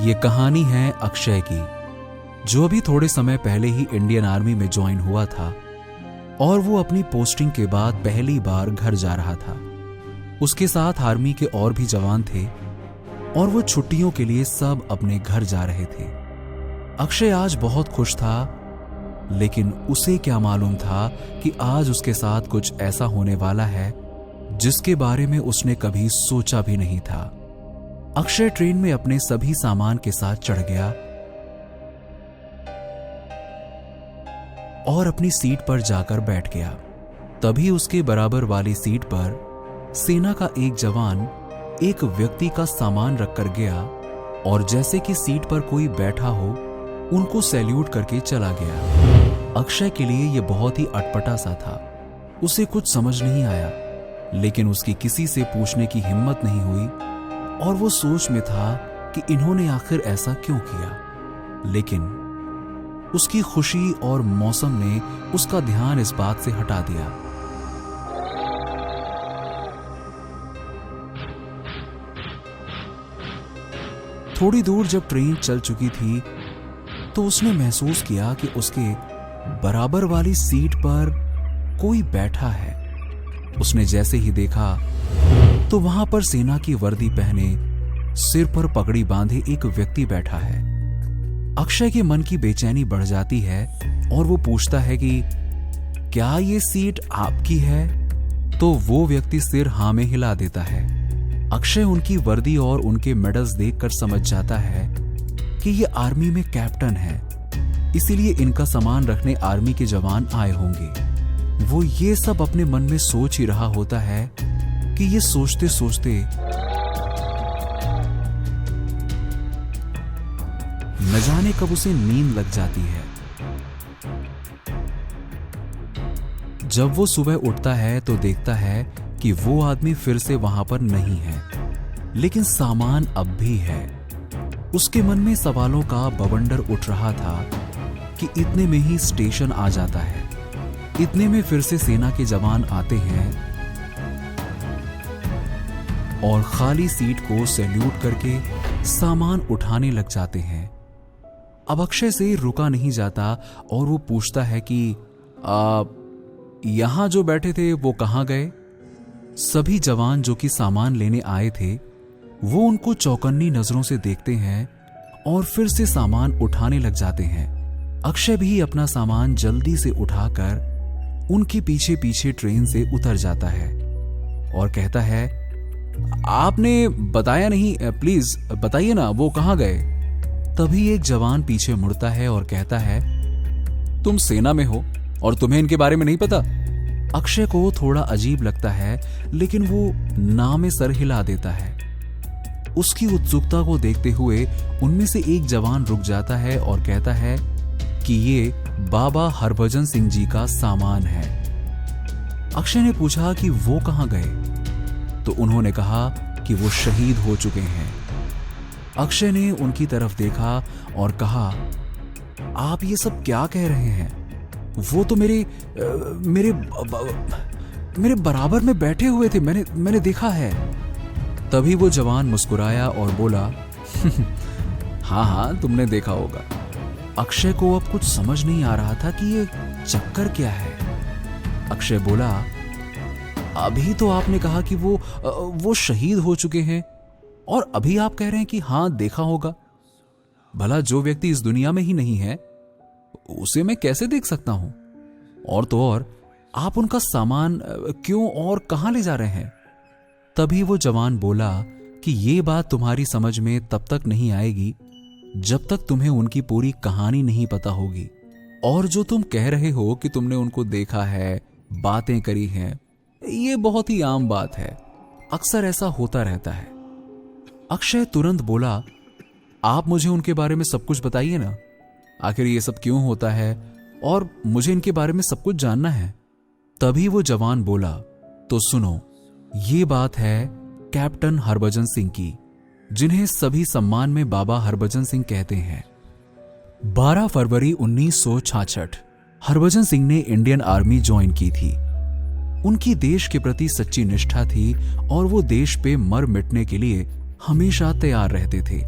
ये कहानी है अक्षय की, जो अभी थोड़े समय पहले ही इंडियन आर्मी में ज्वाइन हुआ था और वो अपनी पोस्टिंग के बाद पहली बार घर जा रहा था। उसके साथ आर्मी के और भी जवान थे और वो छुट्टियों के लिए सब अपने घर जा रहे थे। अक्षय आज बहुत खुश था, लेकिन उसे क्या मालूम था कि आज उसके साथ कुछ ऐसा होने वाला है जिसके बारे में उसने कभी सोचा भी नहीं था। अक्षय ट्रेन में अपने सभी सामान के साथ चढ़ गया और अपनी सीट पर जाकर बैठ गया। तभी उसके बराबर वाली सीट पर सेना का एक जवान एक व्यक्ति का सामान रखकर गया और जैसे कि सीट पर कोई बैठा हो उनको सैल्यूट करके चला गया। अक्षय के लिए यह बहुत ही अटपटा सा था। उसे कुछ समझ नहीं आया, लेकिन उसकी किसी से पूछने की हिम्मत नहीं हुई और वो सोच में था कि इन्होंने आखिर ऐसा क्यों किया। लेकिन उसकी खुशी और मौसम ने उसका ध्यान इस बात से हटा दिया। थोड़ी दूर जब ट्रेन चल चुकी थी तो उसने महसूस किया कि उसके बराबर वाली सीट पर कोई बैठा है। उसने जैसे ही देखा तो वहां पर सेना की वर्दी पहने, सिर पर पगड़ी बांधे एक व्यक्ति बैठा है। अक्षय के मन की बेचैनी बढ़ जाती है और वो पूछता है कि क्या ये सीट आपकी है? तो वो व्यक्ति सिर हाँ में हिला देता है। अक्षय उनकी वर्दी और उनके मेडल्स देखकर समझ जाता है कि ये आर्मी में कैप्टन है, इसीलिए इनका सामान रखने आर्मी के जवान आए होंगे। वो ये सब अपने मन में सोच ही रहा होता है कि ये सोचते सोचते न जाने कब उसे नींद लग जाती है। जब वो सुबह उठता है तो देखता है कि वो आदमी फिर से वहां पर नहीं है, लेकिन सामान अब भी है। उसके मन में सवालों का बवंडर उठ रहा था कि इतने में ही स्टेशन आ जाता है, इतने में फिर से सेना के जवान आते हैं और खाली सीट को सैल्यूट करके सामान उठाने लग जाते हैं। अब अक्षय से रुका नहीं जाता और वो पूछता है कि यहां जो बैठे थे वो कहां गए? सभी जवान जो कि सामान लेने आए थे वो उनको चौकन्नी नजरों से देखते हैं और फिर से सामान उठाने लग जाते हैं। अक्षय भी अपना सामान जल्दी से उठाकर उनके पीछे पीछे ट्रेन से उतर जाता है और कहता है, आपने बताया नहीं, प्लीज बताइए ना वो कहां गए? तभी एक जवान पीछे मुड़ता है और कहता है, तुम सेना में हो और तुम्हें इनके बारे में नहीं पता? अक्षय को थोड़ा अजीब लगता है, लेकिन वो ना में सर हिला देता है। उसकी उत्सुकता को देखते हुए उनमें से एक जवान रुक जाता है और कहता है कि ये बाबा हरभजन सिंह जी का सामान है। अक्षय ने पूछा कि वो कहां गए? तो उन्होंने कहा कि वो शहीद हो चुके हैं। अक्षय ने उनकी तरफ देखा और कहा, आप ये सब क्या कह रहे हैं? वो तो मेरे बराबर में बैठे हुए थे, मैंने देखा है। तभी वो जवान मुस्कुराया और बोला, हाँ तुमने देखा होगा। अक्षय को अब कुछ समझ नहीं आ रहा था कि ये चक्कर क्या है। अक्षय बोला, अभी तो आपने कहा कि वो शहीद हो चुके हैं और अभी आप कह रहे हैं कि हाँ देखा होगा। भला जो व्यक्ति इस दुनिया में ही नहीं है उसे मैं कैसे देख सकता हूं? और तो और आप उनका सामान क्यों और कहां ले जा रहे हैं? तभी वो जवान बोला कि ये बात तुम्हारी समझ में तब तक नहीं आएगी जब तक तुम्हें उनकी पूरी कहानी नहीं पता होगी। और जो तुम कह रहे हो कि तुमने उनको देखा है, बातें करी हैं, ये बहुत ही आम बात है, अक्सर ऐसा होता रहता है। अक्षय तुरंत बोला, आप मुझे उनके बारे में सब कुछ बताइए ना, आखिर ये सब क्यों होता है और मुझे इनके बारे में सब कुछ जानना है। तभी वो जवान बोला, तो सुनो, ये बात है कैप्टन हरभजन सिंह की, जिन्हें सभी सम्मान में बाबा हरभजन सिंह कहते हैं। 12 फरवरी 1966 हरभजन सिंह ने इंडियन आर्मी ज्वाइन की थी। उनकी देश के प्रति सच्ची निष्ठा थी और वो देश पे मर मिटने के लिए हमेशा तैयार रहते थे।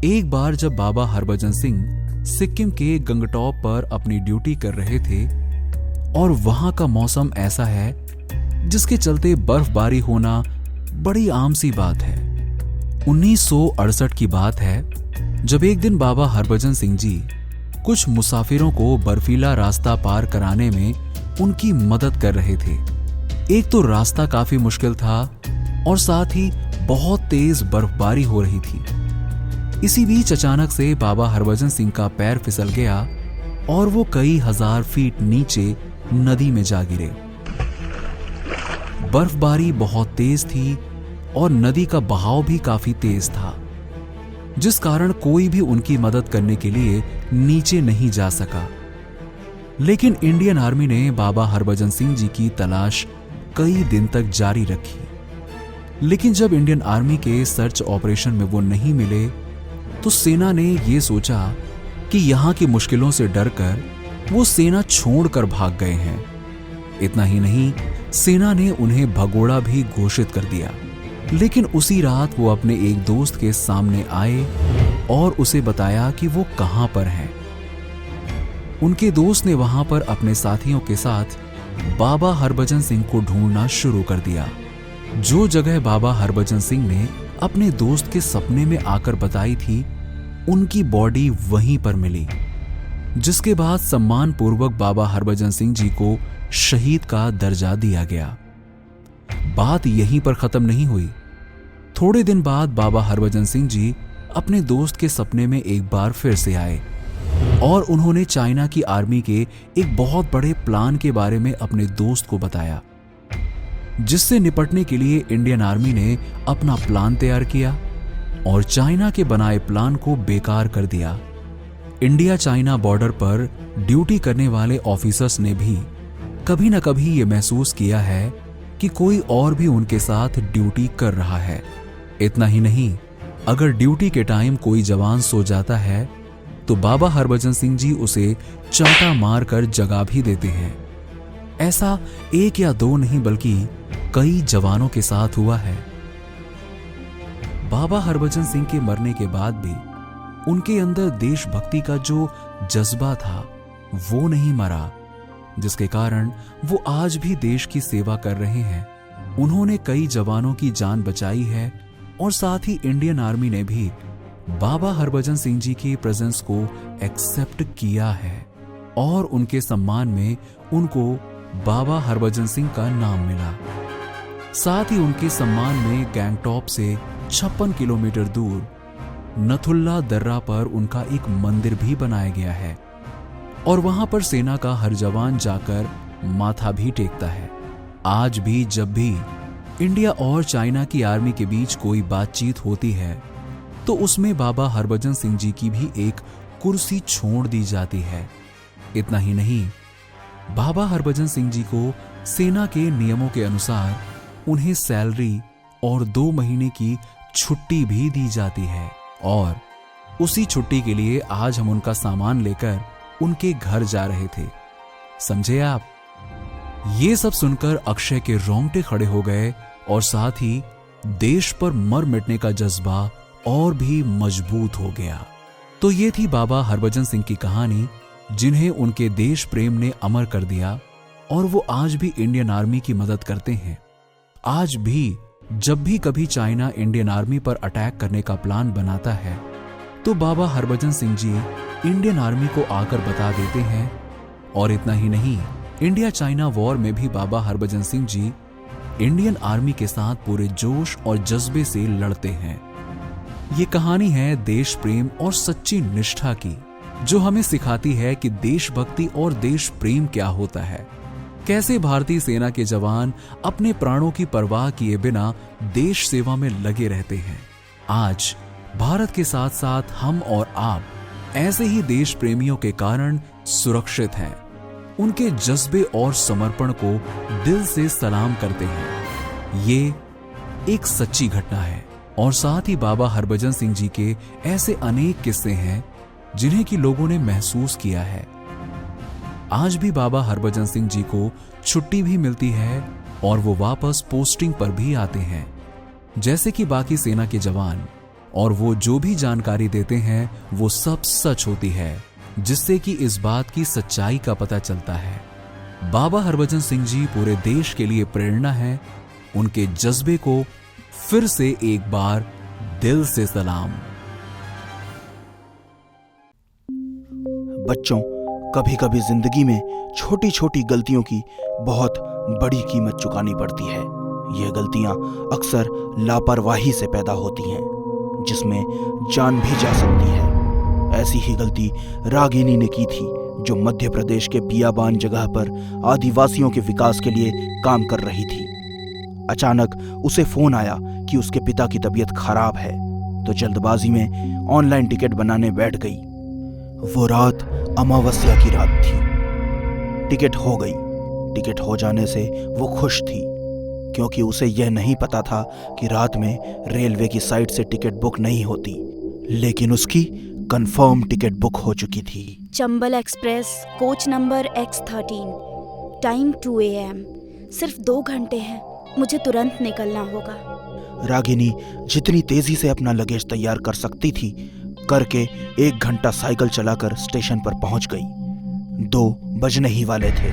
एक बार जब बाबा हरभजन सिंह सिक्किम के गंगटॉप पर अपनी ड्यूटी कर रहे थे और वहां का मौसम ऐसा है जिसके चलते बर्फबारी होना बड़ी आम सी बात है। 1968 की बात है जब एक दिन बाबा हरभजन सिंह जी कुछ मुसाफिरों को बर्फीला रास्ता पार कराने में उनकी मदद कर रहे थे। एक तो रास्ता काफी मुश्किल था और साथ ही बहुत तेज बर्फबारी हो रही थी। इसी बीच अचानक से बाबा हरभजन सिंह का पैर फिसल गया और वो कई हजार फीट नीचे नदी में जा गिरे। बर्फबारी बहुत तेज थी और नदी का बहाव भी काफी तेज था, जिस कारण कोई भी उनकी मदद करने के लिए नीचे नहीं जा सका। लेकिन इंडियन आर्मी ने बाबा हरभजन सिंह जी की तलाश कई दिन तक जारी रखी। लेकिन जब इंडियन आर्मी के सर्च ऑपरेशन में वो नहीं मिले तो सेना ने ये सोचा कि यहां की मुश्किलों से डरकर वो सेना छोड़कर भाग गए हैं। इतना ही नहीं, सेना ने उन्हें भगोड़ा भी घोषित कर दिया। लेकिन उसी रात वो अपने एक दोस्त के सामने आए और उसे बताया कि वो कहां पर हैं। उनके दोस्त ने वहां पर अपने साथियों के साथ बाबा हरभजन सिंह को ढूंढना शुरू कर दिया। जो जगह बाबा हरभजन सिंह ने अपने दोस्त के सपने में आकर बताई थी, उनकी बॉडी वहीं पर मिली, जिसके बाद सम्मान पूर्वक बाबा हरभजन सिंह जी को शहीद का दर्जा दिया गया। बात यहीं पर खत्म नहीं हुई। थोड़े दिन बाद बाबा हरभजन सिंह जी अपने दोस्त के सपने में एक बार फिर से आए और उन्होंने चाइना की आर्मी के एक बहुत बड़े प्लान के बारे में अपने दोस्त को बताया, जिससे निपटने के लिए इंडियन आर्मी ने अपना प्लान तैयार किया और चाइना के बनाए प्लान को बेकार कर दिया। इंडिया चाइना बॉर्डर पर ड्यूटी करने वाले ऑफिसर्स ने भी कभी न कभी ये महसूस किया है कि कोई और भी उनके साथ ड्यूटी कर रहा है। इतना ही नहीं, अगर ड्यूटी के टाइम कोई जवान सो जाता है तो बाबा हरभजन सिंह जी उसे चांटा मारकर जगा भी देते हैं। ऐसा एक या दो नहीं बल्कि कई जवानों के साथ हुआ है। बाबा हरभजन सिंह के मरने के बाद भी उनके अंदर देशभक्ति का जो जज्बा था वो नहीं मरा, जिसके कारण वो आज भी देश की सेवा कर रहे हैं। उन्होंने कई जवानों की जान बचाई है और साथ ही इंडियन आर्मी ने भी बाबा हरभजन सिंह जी की प्रेजेंस को एक्सेप्ट किया है और उनके सम्मान में उनको बाबा हरभजन सिंह का नाम मिला। साथ ही उनके सम्मान में गैंगटॉप से 56 किलोमीटर दूर नथुल्ला दर्रा पर उनका एक मंदिर भी बनाया गया है और वहां पर सेना का हर जवान जाकर माथा भी टेकता है। आज भी जब भी इंडिया और चाइना की आर्मी के बीच कोई बातचीत होती है तो उसमें बाबा हरभजन सिंह जी की भी एक कुर्सी छोड़ दी जाती है। इतना ही नहीं, बाबा हरभजन सिंह जी को सेना के नियमों के अनुसार उन्हें सैलरी और 2 महीने की छुट्टी भी दी जाती है और उसी छुट्टी के लिए आज हम उनका सामान लेकर उनके घर जा रहे थे। समझे आप? ये सब सुनकर अक्षय के रोंगटे खड़े हो गए और साथ ही देश पर मर मिटने का जज्बा और भी मजबूत हो गया। तो ये थी बाबा हरभजन सिंह की कहानी, जिन्हें उनके देश प्रेम ने अमर कर दिया और वो आज भी इंडियन आर्मी की मदद करते हैं। आज भी जब भी कभी चाइना इंडियन आर्मी पर अटैक करने का प्लान बनाता है तो बाबा हरभजन सिंह जी इंडियन आर्मी को आकर बता देते हैं। और इतना ही नहीं, इंडिया चाइना वॉर में भी बाबा हरभजन सिंह जी इंडियन आर्मी के साथ पूरे जोश और जज्बे से लड़ते हैं। ये कहानी है देश प्रेम और सच्ची निष्ठा की, जो हमें सिखाती है कि देशभक्ति और देश प्रेम क्या होता है। कैसे भारतीय सेना के जवान अपने प्राणों की परवाह किए बिना देश सेवा में लगे रहते हैं। आज भारत के साथ साथ हम और आप ऐसे ही देश प्रेमियों के कारण सुरक्षित हैं। उनके जज्बे और समर्पण को दिल से सलाम करते हैं। ये एक सच्ची घटना है और साथ ही बाबा हरभजन सिंह जी के ऐसे अनेक किस्से हैं जिन्हें कि लोगों ने महसूस किया है। आज भी बाबा हरभजन सिंह जी को छुट्टी भी मिलती है और वो वापस पोस्टिंग पर भी आते हैं, जैसे कि बाकी सेना के जवान और वो जो भी जानकारी देते हैं वो सब सच होती है, जिससे कि इस बात की सच्चाई का पता चलता है। बाबा हरभजन सिंह जी पूरे देश के लिए प्रेरणा है। उनके जज्बे को फिर से एक बार दिल से सलाम। बच्चों, कभी कभी जिंदगी में छोटी छोटी गलतियों की बहुत बड़ी कीमत चुकानी पड़ती है। यह गलतियां अक्सर लापरवाही से पैदा होती हैं, जिसमें जान भी जा सकती है। ऐसी ही गलती रागिनी ने की थी, जो मध्य प्रदेश के बियाबान जगह पर आदिवासियों के विकास के लिए काम कर रही थी। अचानक उसे फोन आया कि उसके पिता की तबीयत खराब है, तो जल्दबाजी में ऑनलाइन टिकट बनाने बैठ गई। वो रात अमावस्या की रात थी। टिकट हो गई। टिकट हो जाने से वो खुश थी, क्योंकि उसे यह नहीं पता था कि रात में रेलवे की साइट से टिकट बुक नहीं होती, लेकिन उसकी कंफर्म टिकट बुक हो चुकी थी। Chambal express, coach number X13, time 2 AM। सिर्फ 2 घंटे हैं, मुझे तुरंत निकलना होगा। रागिनी जितनी तेजी से अपना लगेज तैयार कर सकती थी, करके 1 घंटा साइकिल चलाकर स्टेशन पर पहुंच गई। 2 बजने ही वाले थे।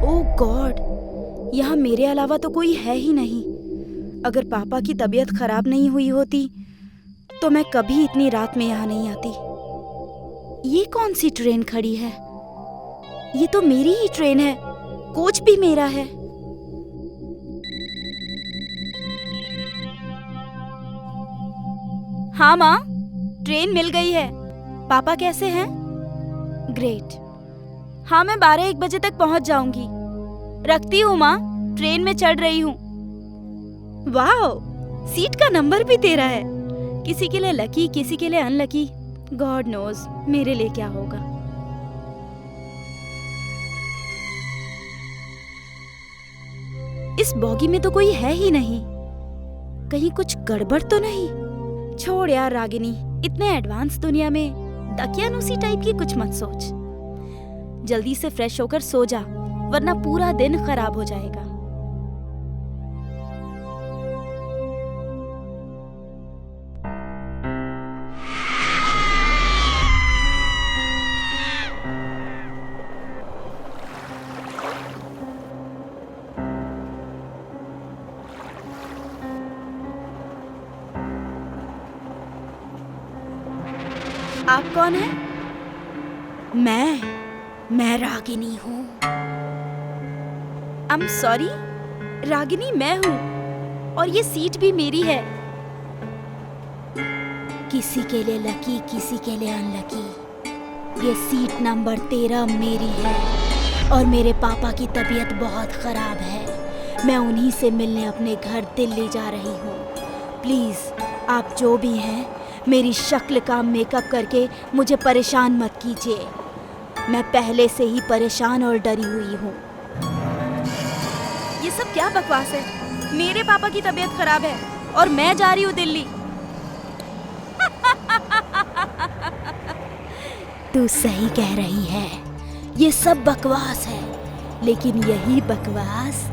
ओह गॉड, यहाँ मेरे अलावा तो कोई है ही नहीं। अगर पापा की तबीयत खराब नहीं हुई होती तो मैं कभी इतनी रात में यहाँ नहीं आती। ये कौन सी ट्रेन खड़ी है? ये तो मेरी ही ट्रेन है, कोच भी मेरा है। हाँ माँ, ट्रेन मिल गई है। पापा कैसे हैं? ग्रेट। हाँ, मैं 12-1 बजे तक पहुंच जाऊंगी। रखती हूँ माँ, ट्रेन में चढ़ रही हूँ। वाओ, सीट का नंबर भी तेरा है। किसी के लिए लकी, किसी के लिए अनलकी। गॉड नोज मेरे लिए क्या होगा। इस बॉगी में तो कोई है ही नहीं। कहीं कुछ गड़बड़ तो नहीं? छोड़ यार रागिनी, इतने एडवांस दुनिया में दकियानुसी टाइप की कुछ मत सोच। जल्दी से फ्रेश होकर सो जा, वरना पूरा दिन खराब हो जाएगा। आप कौन हैं? मैं रागिनी हूँ। I'm sorry, रागिनी मैं हूँ, और ये सीट भी मेरी है। किसी के लिए लकी, किसी के लिए अनलकी। ये सीट नंबर 13 मेरी है, और मेरे पापा की तबीयत बहुत खराब है। मैं उन्हीं से मिलने अपने घर दिल्ली जा रही हूँ। प्लीज आप जो भी हैं, मेरी शक्ल का मेकअप करके मुझे परेशान मत कीजिए। मैं पहले से ही परेशान और डरी हुई हूँ। ये सब क्या बकवास है? मेरे पापा की तबीयत खराब है और मैं जा रही हूँ दिल्ली। तू सही कह रही है, ये सब बकवास है, लेकिन यही बकवास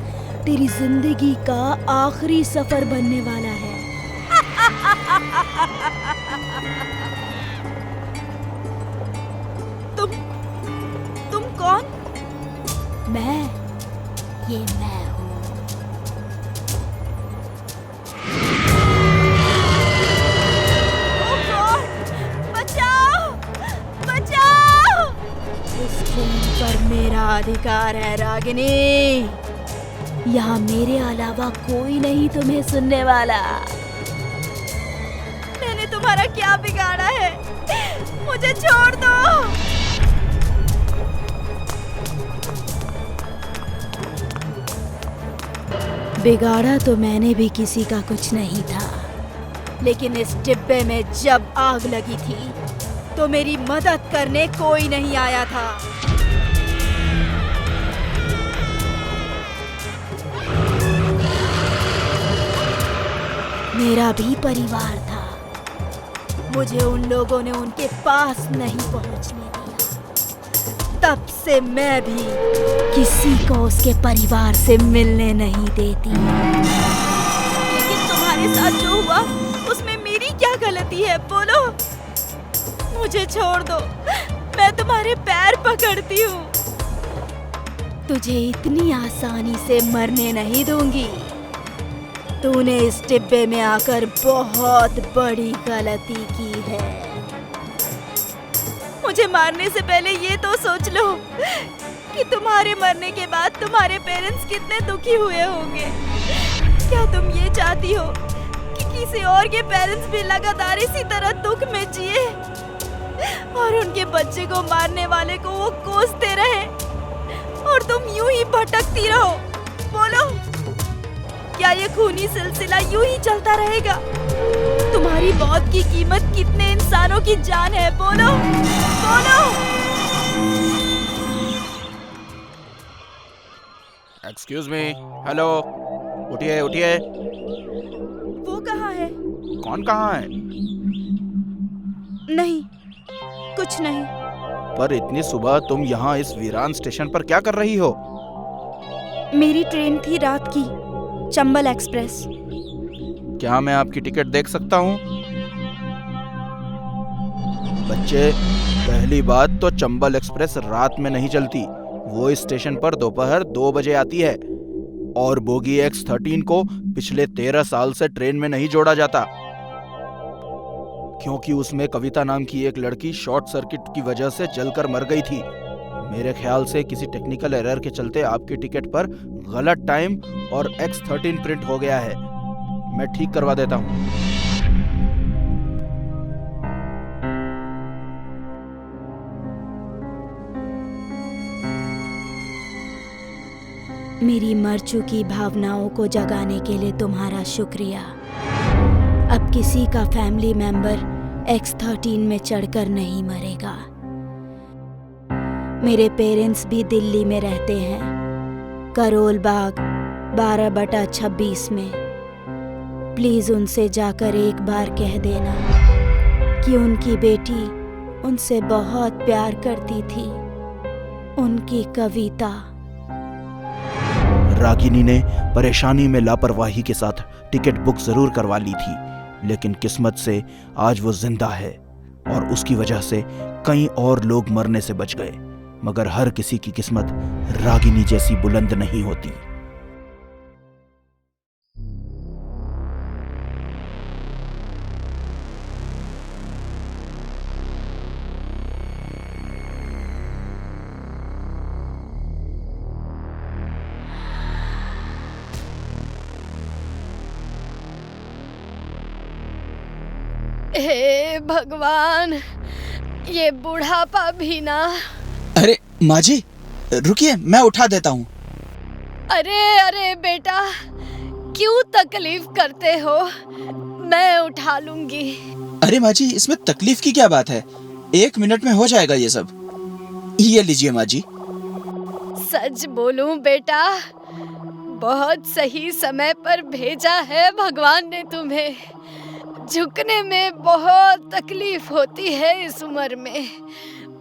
तेरी जिंदगी का आखिरी सफर बनने वाला है। तुम कौन? ये मैं हूँ। ओह गॉड, बचाओ, बचाओ! इस ट्रेन पर मेरा अधिकार है रागिनी। यहाँ मेरे अलावा कोई नहीं तुम्हें सुनने वाला। मैंने तुम्हारा क्या बिगाड़ा है? मुझे छोड़ दो। बिगाड़ा तो मैंने भी किसी का कुछ नहीं था, लेकिन इस डिब्बे में जब आग लगी थी तो मेरी मदद करने कोई नहीं आया था। मेरा भी परिवार था, मुझे उन लोगों ने उनके पास नहीं पहुंचने दिया। तब से मैं भी किसी को उसके परिवार से मिलने नहीं देती। लेकिन तुम्हारे साथ जो हुआ उसमें मेरी क्या चाहती है बोलो? मुझे छोड़ दो, मैं तुम्हारे पैर पकड़ती हूँ। तुझे इतनी आसानी से मरने नहीं दूंगी। तूने इस डिब्बे में आकर बहुत बड़ी गलती की है। मुझे मारने से पहले ये तो सोच लो कि तुम्हारे मरने के बाद तुम्हारे पेरेंट्स कितने दुखी हुए होंगे। क्या तुम ये चाहती हो कि किसी और के पेरेंट्स भी लगातार इसी तरह दुख में जिए और उनके बच्चे को मारने वाले को वो कोसते रहे और तुम यूं ही भटकती रहो? बोलो, क्या ये खूनी सिलसिला यूं ही चलता रहेगा? तुम्हारी मौत की कीमत कितने इंसानों की जान है? बोलो बोलो। एक्सक्यूज मी, हेलो, उठिए उठिए। वो कहाँ है? कौन कहाँ है? नहीं, कुछ नहीं। पर इतनी सुबह तुम यहाँ इस वीरान स्टेशन पर क्या कर रही हो? मेरी ट्रेन थी रात की, चंबल एक्सप्रेस। क्या मैं आपकी टिकट देख सकता हूँ? बच्चे, पहली बात तो चंबल एक्सप्रेस रात में नहीं चलती। वो इस स्टेशन पर दोपहर 2 बजे आती है और बोगी X13 को पिछले 13 साल से ट्रेन में नहीं जोड़ा जाता, क्योंकि उसमें कविता नाम की एक लड़की शॉर्ट सर्किट की वजह से जलकर मर गई थी। मेरे ख्याल से किसी टेक्निकल एरर के चलते आपकी टिकट पर गलत टाइम और X13 प्रिंट हो गया है। मैं ठीक करवा देता हूँ। मेरी मर चुकी भावनाओं को जगाने के लिए तुम्हारा शुक्रिया। अब किसी का फैमिली मेंबर X13 में चढ़कर नहीं मरेगा। मेरे पेरेंट्स भी दिल्ली में रहते हैं, करोल बाग 12/26 में। प्लीज उनसे जाकर एक बार कह देना कि उनकी बेटी उनसे बहुत प्यार करती थी। उनकी कविता। रागिनी ने परेशानी में लापरवाही के साथ टिकट बुक जरूर करवा ली थी, लेकिन किस्मत से आज वो जिंदा है और उसकी वजह से कई और लोग मरने से बच गए। मगर हर किसी की किस्मत रागिनी जैसी बुलंद नहीं होती। हे भगवान, ये बुढ़ापा भी ना। अरे माँ जी, रुकिए, मैं उठा देता हूँ। अरे अरे बेटा, क्यों तकलीफ करते हो? मैं उठा लूंगी। अरे माँ जी, इसमें तकलीफ की क्या बात है? 1 मिनट में हो जाएगा ये सब। ये लीजिए माँ जी। सच बोलूं बेटा, बहुत सही समय पर भेजा है भगवान ने तुम्हें। झुकने में बहुत तकलीफ होती है इस उम्र में।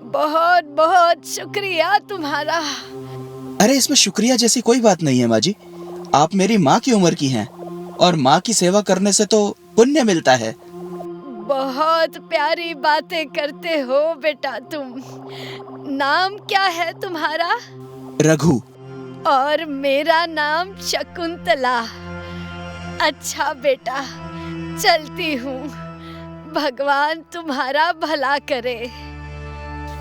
बहुत बहुत शुक्रिया तुम्हारा। अरे इसमें शुक्रिया जैसी कोई बात नहीं है माँ जी। आप मेरी माँ की उम्र की हैं और माँ की सेवा करने से तो पुण्य मिलता है। बहुत प्यारी बातें करते हो बेटा तुम। नाम क्या है तुम्हारा? रघु। और मेरा नाम शकुंतला। अच्छा बेटा, चलती हूँ। भगवान तुम्हारा भला करे।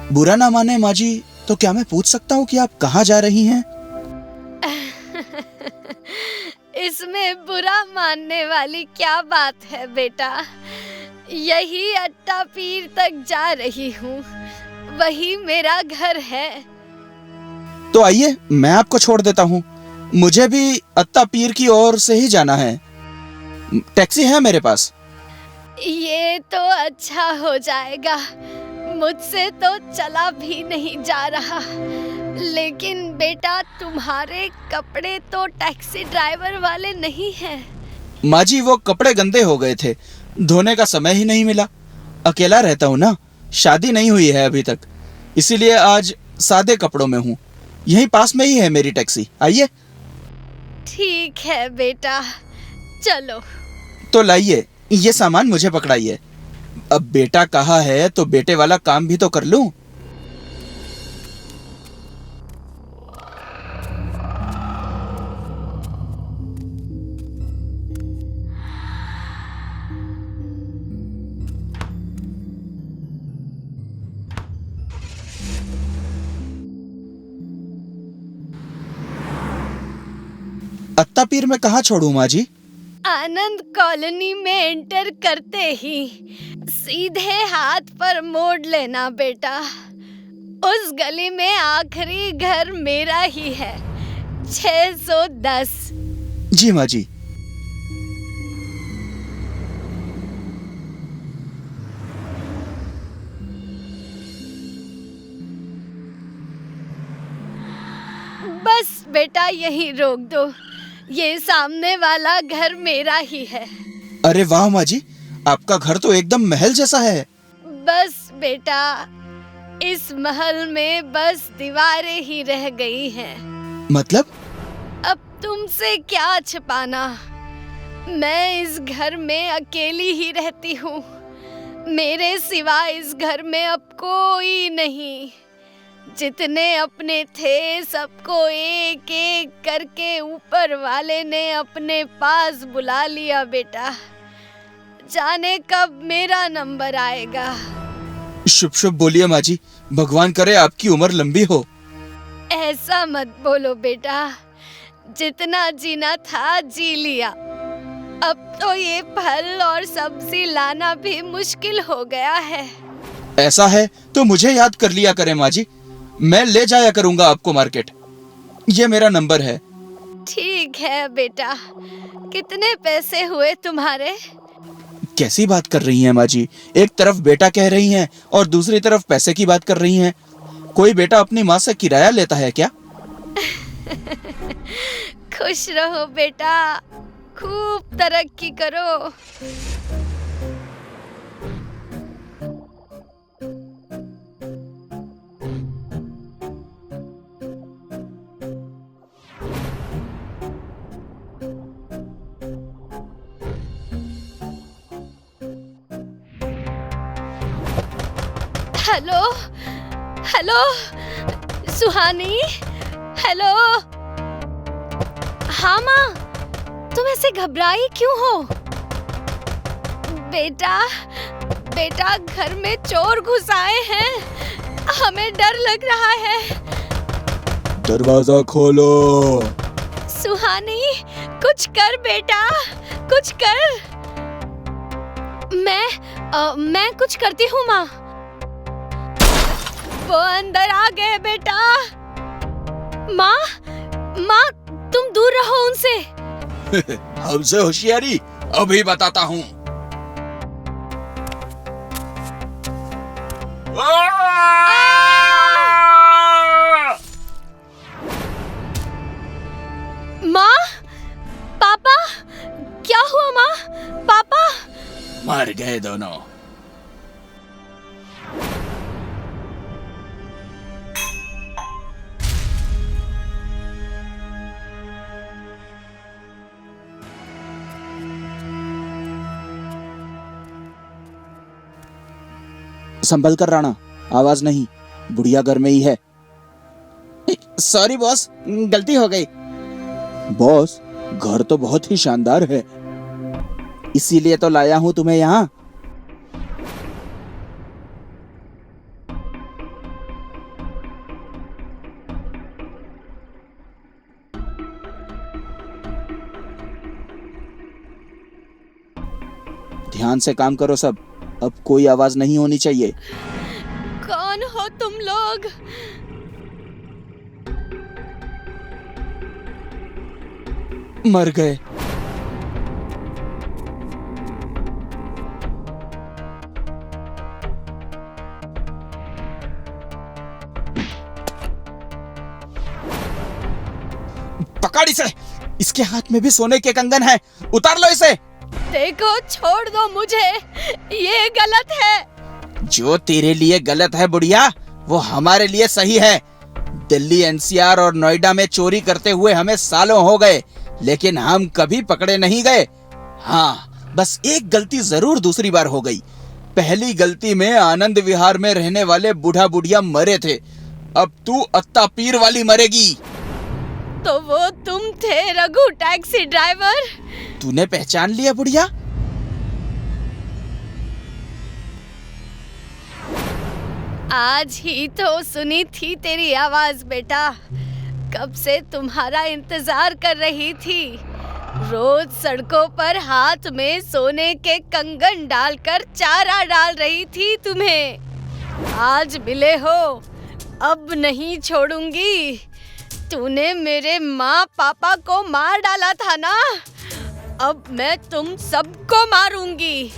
बुरा ना माने माँ जी, तो क्या मैं पूछ सकता हूँ कि आप कहाँ जा रही हैं? इसमें बुरा मानने वाली क्या बात है बेटा? यही अट्टा पीर तक जा रही हूँ, वही मेरा घर है। तो आइए, मैं आपको छोड़ देता हूँ। मुझे भी अत्ता पीर की ओर से ही जाना है। टैक्सी है मेरे पास। ये तो अच्छा हो जाएगा। मुझसे तो चला भी नहीं जा रहा। लेकिन बेटा, तुम्हारे कपड़े तो टैक्सी ड्राइवर वाले नहीं हैं। माँ जी, वो कपड़े गंदे हो गए थे, धोने का समय ही नहीं मिला। अकेला रहता हूँ ना, शादी नहीं हुई है अभी तक, इसीलिए आज सादे कपड़ों में हूँ। यहीं पास में ही है मेरी टैक्सी, आइए। ठीक है बेटा, चलो। तो लाइए, ये सामान मुझे पकड़ाइए। अब बेटा कहा है तो बेटे वाला काम भी तो कर लूं। अत्ता पीर में कहाँ छोड़ू माँ जी? आनंद कॉलोनी में एंटर करते ही सीधे हाथ पर मोड़ लेना बेटा। उस गली में आखिरी घर मेरा ही है, 610। जी माँ जी। बस बेटा यहीं रोक दो, ये सामने वाला घर मेरा ही है। अरे वाह माँ जी, आपका घर तो एकदम महल जैसा है। बस बेटा, इस महल में बस दीवारें ही रह गई हैं। मतलब? अब तुमसे क्या छिपाना, मैं इस घर में अकेली ही रहती हूँ। मेरे सिवा इस घर में अब कोई नहीं। जितने अपने थे सबको एक एक करके ऊपर वाले ने अपने पास बुला लिया बेटा। जाने कब मेरा नंबर आएगा। शुभ शुभ बोलिए माँ जी, भगवान करे आपकी उम्र लंबी हो। ऐसा मत बोलो बेटा, जितना जीना था जी लिया। अब तो ये फल और सब्जी लाना भी मुश्किल हो गया है। ऐसा है तो मुझे याद कर लिया करें माँ जी, मैं ले जाया करूंगा आपको मार्केट। ये मेरा नंबर है। ठीक है बेटा, कितने पैसे हुए तुम्हारे? कैसी बात कर रही हैं माँ जी? एक तरफ बेटा कह रही हैं और दूसरी तरफ पैसे की बात कर रही हैं। कोई बेटा अपनी माँ से किराया लेता है क्या? खुश रहो बेटा, खूब तरक्की करो। हेलो हेलो सुहानी, हेलो। हाँ माँ, तुम ऐसे घबराई क्यों हो? बेटा बेटा, घर में चोर घुस आए हैं, हमें डर लग रहा है। दरवाजा खोलो। सुहानी, कुछ कर बेटा, कुछ कर। मैं कुछ करती हूँ माँ। वो अंदर आ गए बेटा। माँ तुम दूर रहो उनसे। हमसे होशियारी अभी बताता हूँ। माँ, पापा, क्या हुआ माँ? पापा मर गए दोनों। संभल कर राणा, आवाज नहीं, बुढ़िया घर में ही है। सॉरी बॉस, गलती हो गई। बॉस, घर तो बहुत ही शानदार है, इसीलिए तो लाया हूं तुम्हें यहाँ। ध्यान से काम करो सब, अब कोई आवाज नहीं होनी चाहिए। कौन हो तुम लोग? मर गए। पकड़ इसे, इसके हाथ में भी सोने के कंगन है, उतार लो इसे। देखो, छोड़ दो मुझे, ये गलत है। जो तेरे लिए गलत है बुढ़िया, वो हमारे लिए सही है। दिल्ली एनसीआर और नोएडा में चोरी करते हुए हमें सालों हो गए, लेकिन हम कभी पकड़े नहीं गए। हाँ, बस एक गलती जरूर दूसरी बार हो गई। पहली गलती में आनंद विहार में रहने वाले बूढ़ा बुढ़िया मरे थे, अब तू अत्ता पीर वाली मरेगी। तो वो तुम थे रघु टैक्सी ड्राइवर? तूने पहचान लिया बुढ़िया? आज ही तो सुनी थी तेरी आवाज बेटा, कब से तुम्हारा इंतजार कर रही थी। रोज सड़कों पर हाथ में सोने के कंगन डालकर चारा डाल रही थी तुम्हें। आज मिले हो, अब नहीं छोड़ूंगी। तूने मेरे माँ पापा को मार डाला था ना, अब मैं तुम सबको मारूंगी।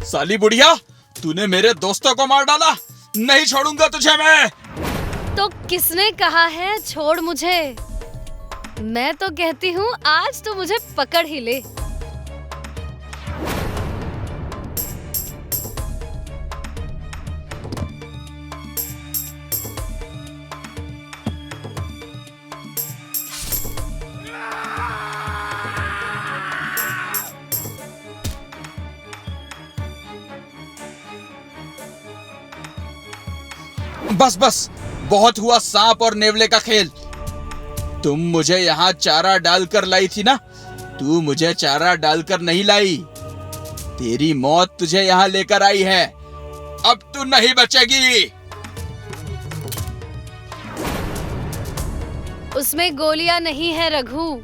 साली बुढ़िया, तूने मेरे दोस्तों को मार डाला, नहीं छोड़ूंगा तुझे मैं। तो किसने कहा है छोड़ मुझे? मैं तो कहती हूँ आज तो मुझे पकड़ ही ले। बस बस, बहुत हुआ सांप और नेवले का खेल। तुम मुझे यहाँ चारा डालकर लाई थी ना, तू मुझे चारा डालकर नहीं लाई। तेरी मौत तुझे यहाँ लेकर आई है, अब तू नहीं बचेगी। उसमें गोलियां नहीं है रघु।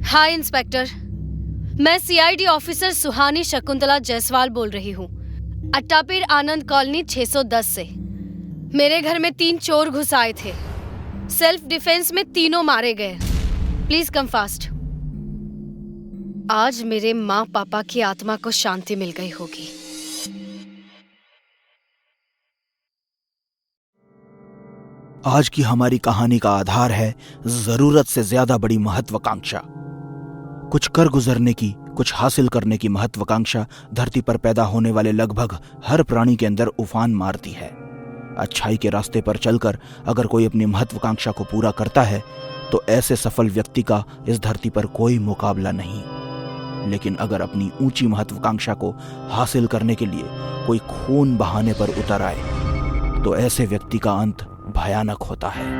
हाय इंस्पेक्टर, मैं सीआईडी ऑफिसर सुहानी शकुंतला जायसवाल बोल रही हूँ, अट्टापीर आनंद कॉलोनी 610 से। मेरे घर में 3 चोर घुस आए थे। सेल्फ डिफेंस में तीनों मारे गए। Please come fast. आज मेरे माँ पापा की आत्मा को शांति मिल गई होगी। आज की हमारी कहानी का आधार है जरूरत से ज्यादा बड़ी महत्वाकांक्षा। कुछ कर गुजरने की, कुछ हासिल करने की महत्वाकांक्षा धरती पर पैदा होने वाले लगभग हर प्राणी के अंदर उफान मारती है। अच्छाई के रास्ते पर चलकर अगर कोई अपनी महत्वाकांक्षा को पूरा करता है तो ऐसे सफल व्यक्ति का इस धरती पर कोई मुकाबला नहीं। लेकिन अगर अपनी ऊंची महत्वाकांक्षा को हासिल करने के लिए कोई खून बहाने पर उतर आए तो ऐसे व्यक्ति का अंत भयानक होता है।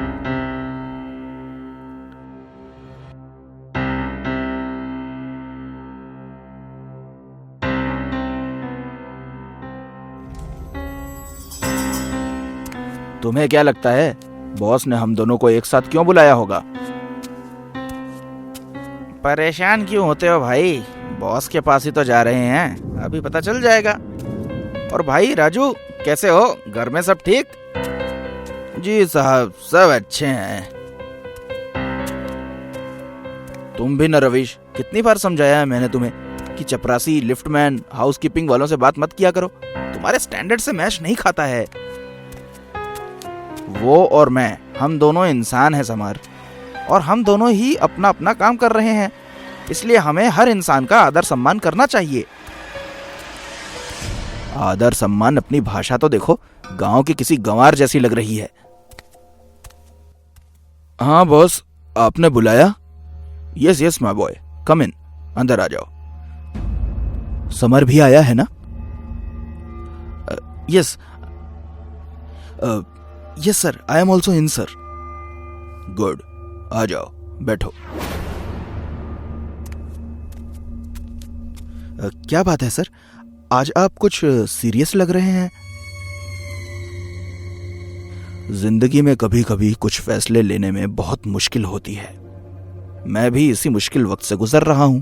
तुम्हें क्या लगता है बॉस ने हम दोनों को एक साथ क्यों बुलाया होगा? परेशान क्यों होते हो भाई? बॉस के पास ही तो जा रहे हैं, अभी पता चल जाएगा। और भाई राजू, कैसे हो? घर में सब ठीक? जी साहब, सब अच्छे हैं। तुम भी न रवीश, कितनी बार समझाया है मैंने तुम्हें कि चपरासी, लिफ्टमैन, हाउसकीपिंग वालों से बात मत किया करो, तुम्हारे स्टैंडर्ड से मैच नहीं खाता है। वो और मैं, हम दोनों इंसान हैं समर, और हम दोनों ही अपना अपना काम कर रहे हैं, इसलिए हमें हर इंसान का आदर सम्मान करना चाहिए। आदर सम्मान, अपनी भाषा तो देखो, गांव की किसी गंवार जैसी लग रही है। हाँ बॉस, आपने बुलाया? Yes yes my boy, come in, अंदर आ जाओ। समर भी आया है ना? Yes yes sir, I am also in sir. Good, आ जाओ, बैठो। क्या बात है सर, आज आप कुछ सीरियस लग रहे हैं? जिंदगी में कभी कभी कुछ फैसले लेने में बहुत मुश्किल होती है। मैं भी इसी मुश्किल वक्त से गुजर रहा हूं,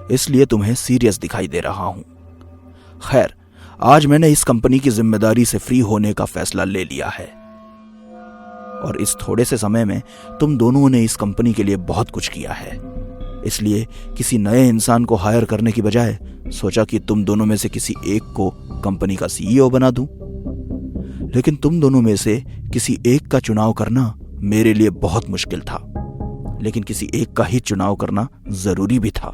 इसलिए तुम्हें सीरियस दिखाई दे रहा हूं। खैर, आज मैंने इस कंपनी की जिम्मेदारी से फ्री होने का फैसला ले लिया है और इस थोड़े से समय में तुम दोनों ने इस कंपनी के लिए बहुत कुछ किया है। इसलिए किसी नए इंसान को हायर करने की बजाय सोचा कि तुम दोनों में से किसी एक को कंपनी का सीईओ बना दूं। लेकिन तुम दोनों में से किसी एक का चुनाव करना मेरे लिए बहुत मुश्किल था, लेकिन किसी एक का ही चुनाव करना जरूरी भी था।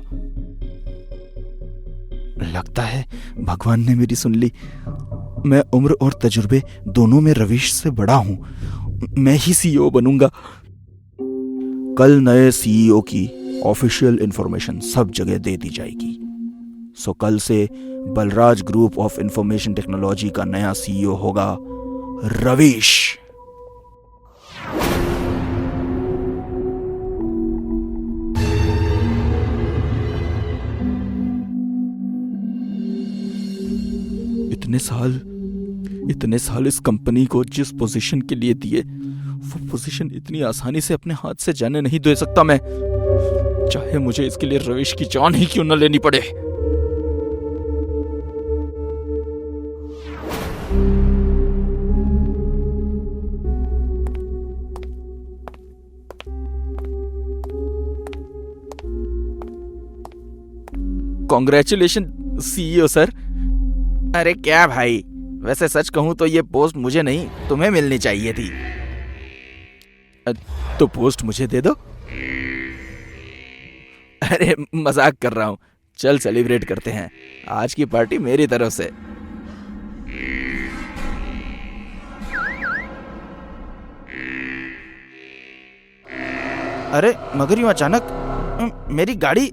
लगता है भगवान ने मेरी सुन ली। मैं उम्र और तजुर्बे दोनों में रवीश से बड़ा हूं। मैं ही सीईओ बनूंगा। कल नए सीईओ की ऑफिशियल इंफॉर्मेशन सब जगह दे दी जाएगी। सो कल से Balraj group of information technology का नया सीईओ होगा रवीश। इतने साल इस कंपनी को जिस पोजीशन के लिए दिए, वो पोजीशन इतनी आसानी से अपने हाथ से जाने नहीं दे सकता मैं, चाहे मुझे इसके लिए रवीश की जान ही क्यों न लेनी पड़े। Congratulation CEO sir. अरे क्या भाई, वैसे सच कहूं तो ये पोस्ट मुझे नहीं तुम्हें मिलनी चाहिए थी। तो पोस्ट मुझे दे दो। अरे मजाक कर रहा हूं, चल सेलिब्रेट करते हैं। आज की पार्टी मेरी तरफ से। अरे मगर यूं अचानक मेरी गाड़ी।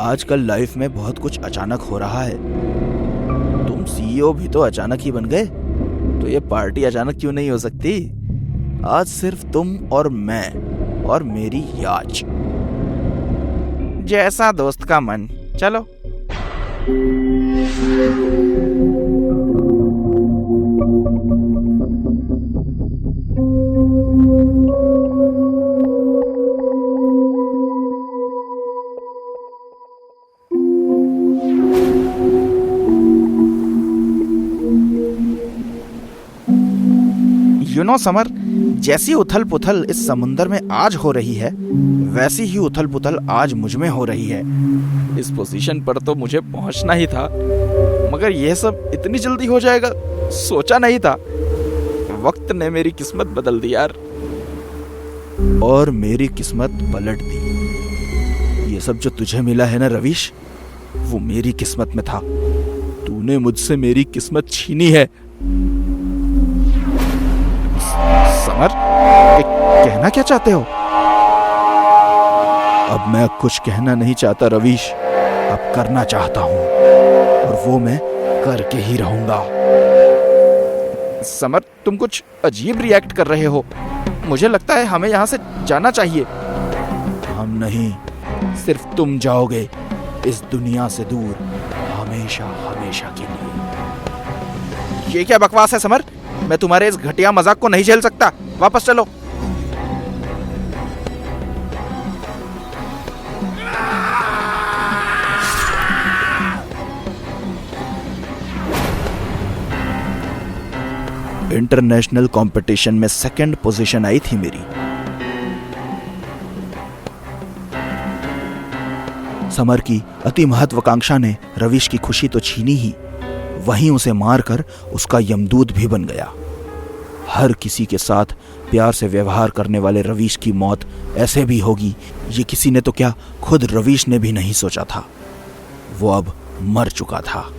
आजकल लाइफ में बहुत कुछ अचानक हो रहा है। तुम सीईओ भी तो अचानक ही बन गए, तो ये पार्टी अचानक क्यों नहीं हो सकती? आज सिर्फ तुम और मैं और मेरी याच। जैसा दोस्त का मन। चलो। समर, जैसी उथल पुथल इस समुंदर में आज हो रही है, वैसी ही उथल पुथल आज मुझ में हो रही है। इस पोजीशन पर तो मुझे पहुंचना ही था, मगर यह सब इतनी जल्दी हो जाएगा सोचा नहीं था। वक्त ने मेरी किस्मत बदल दी यार। और मेरी किस्मत पलट दी। ये सब जो तुझे मिला है ना रवीश, वो मेरी किस्मत में था। तूने मुझसे मेरी किस्मत छीनी है। समर, कहना क्या चाहते हो? अब मैं कुछ कहना नहीं चाहता रवीश, अब करना चाहता हूं, और वो मैं करके ही रहूंगा। समर, तुम कुछ अजीब रिएक्ट कर रहे हो। मुझे लगता है हमें यहाँ से जाना चाहिए। हम नहीं, सिर्फ तुम जाओगे इस दुनिया से दूर, हमेशा हमेशा के लिए। ये क्या बकवास है समर? मैं तुम्हारे इस घटिया मजाक को नहीं झेल सकता। वापस चलो। इंटरनेशनल कंपटीशन में सेकंड पोजीशन आई थी मेरी। समर की अति महत्वाकांक्षा ने रवीश की खुशी तो छीनी ही, वहीं उसे मारकर उसका यमदूत भी बन गया। हर किसी के साथ प्यार से व्यवहार करने वाले रवीश की मौत ऐसे भी होगी, ये किसी ने तो क्या खुद रवीश ने भी नहीं सोचा था। वो अब मर चुका था।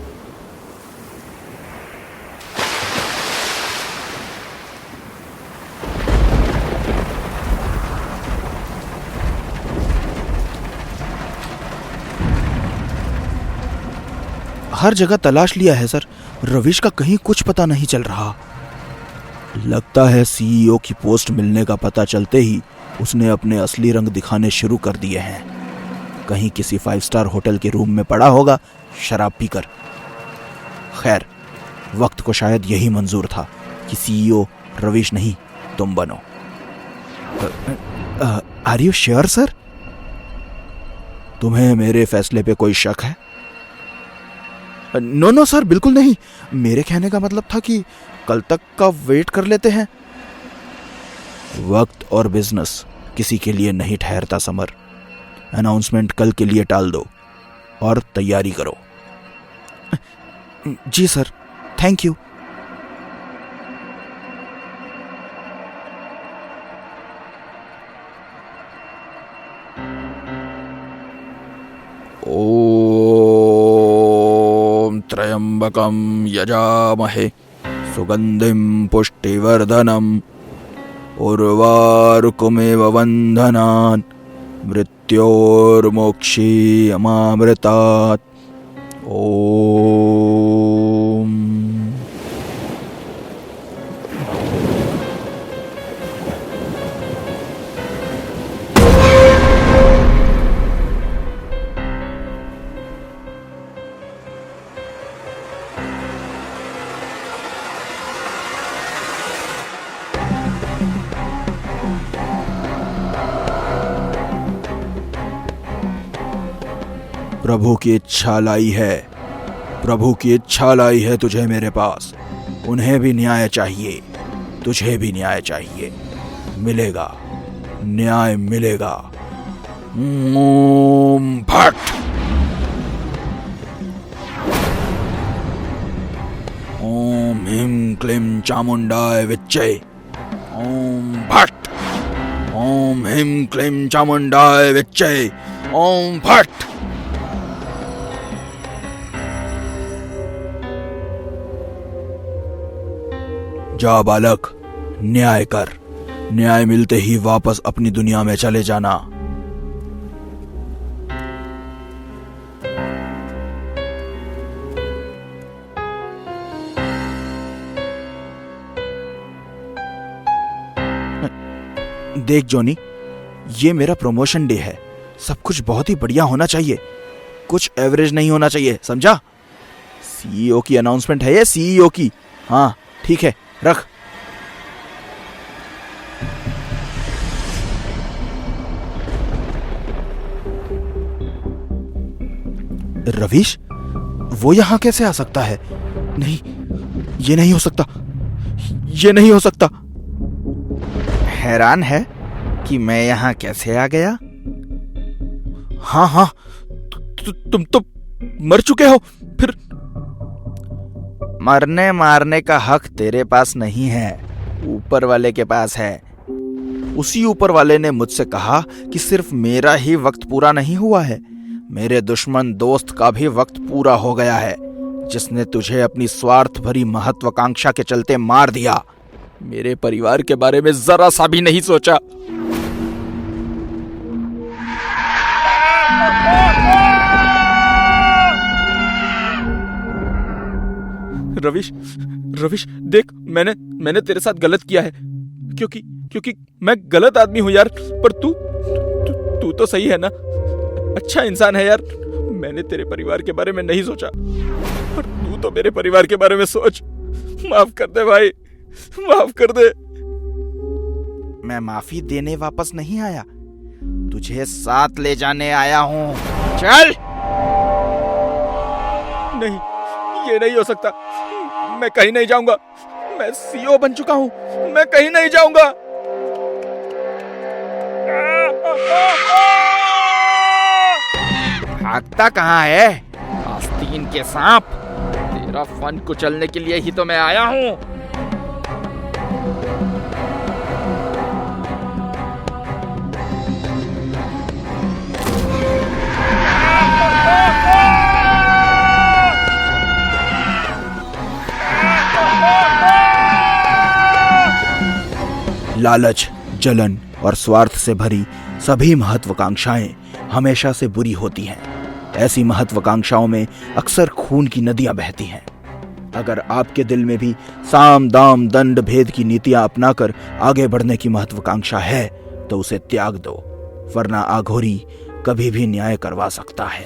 हर जगह तलाश लिया है सर, रवीश का कहीं कुछ पता नहीं चल रहा। लगता है सीईओ की पोस्ट मिलने का पता चलते ही उसने अपने असली रंग दिखाने शुरू कर दिए हैं। कहीं किसी 5 स्टार होटल के रूम में पड़ा होगा शराब पीकर। खैर, वक्त को शायद यही मंजूर था कि सीईओ रवीश नहीं तुम बनो। Are you sure sir? तुम्हें मेरे फैसले पे कोई शक है? नो सर, बिल्कुल नहीं। मेरे कहने का मतलब था कि कल तक का वेट कर लेते हैं। वक्त और बिजनेस किसी के लिए नहीं ठहरता समर। अनाउंसमेंट कल के लिए टाल दो और तैयारी करो। जी सर, थैंक यू। ओम त्र्यंबकं यजामहे सुगंधिं पुष्टिवर्धनम् उर्वारुकमेव वन्दनान् मृत्योर्मोक्षीयमामृतात्। ओम। प्रभु की इच्छा लाई है, प्रभु की इच्छा लाई है तुझे मेरे पास। उन्हें भी न्याय चाहिए, तुझे भी न्याय चाहिए। मिलेगा, न्याय मिलेगा। ओम भट। ओम ह्रीं क्लीं चामुंडाय विच्चे। ओम भट। ओम ह्रीं क्लीं चामुंडाय विच्चे। ओम भट। जा बालक, न्याय कर। न्याय मिलते ही वापस अपनी दुनिया में चले जाना। देख जॉनी, ये मेरा प्रमोशन डे है। सब कुछ बहुत ही बढ़िया होना चाहिए, कुछ एवरेज नहीं होना चाहिए, समझा? सीईओ की अनाउंसमेंट है ये, सीईओ की। हाँ ठीक है, रख। रवीश, वो यहां कैसे आ सकता है? नहीं, ये नहीं हो सकता, ये नहीं हो सकता। हैरान है कि मैं यहाँ कैसे आ गया? हाँ हाँ, तुम तो मर चुके हो। फिर मरने मारने का हक तेरे पास नहीं है, ऊपर वाले के पास है। उसी ऊपर वाले ने मुझसे कहा कि सिर्फ मेरा ही वक्त पूरा नहीं हुआ है, मेरे दुश्मन दोस्त का भी वक्त पूरा हो गया है, जिसने तुझे अपनी स्वार्थ भरी महत्वाकांक्षा के चलते मार दिया। मेरे परिवार के बारे में जरा सा भी नहीं सोचा। रवीश, रवीश देख, मैंने तेरे साथ गलत किया है, क्योंकि मैं गलत आदमी हूं यार। पर तू तो सही है ना, अच्छा इंसान है यार। मैंने तेरे परिवार के बारे में नहीं सोचा, पर तू तो मेरे परिवार के बारे में सोच। माफ कर दे भाई, माफ कर दे। मैं माफी देने वापस नहीं आया, तुझे साथ ले जाने आया हूं। चल। नहीं, ये नहीं हो सकता। मैं कहीं नहीं जाऊंगा। मैं सीईओ बन चुका हूं, मैं कहीं नहीं जाऊंगा। भागता कहाँ है आस्तीन के सांप? तेरा फन कुचलने के लिए ही तो मैं आया हूं। लालच, जलन और स्वार्थ से भरी सभी महत्वाकांक्षाएं हमेशा से बुरी होती हैं। ऐसी महत्वाकांक्षाओं में अक्सर खून की नदियां बहती हैं। अगर आपके दिल में भी साम दाम दंड भेद की नीतियां अपनाकर आगे बढ़ने की महत्वाकांक्षा है तो उसे त्याग दो, वरना आघोरी कभी भी न्याय करवा सकता है।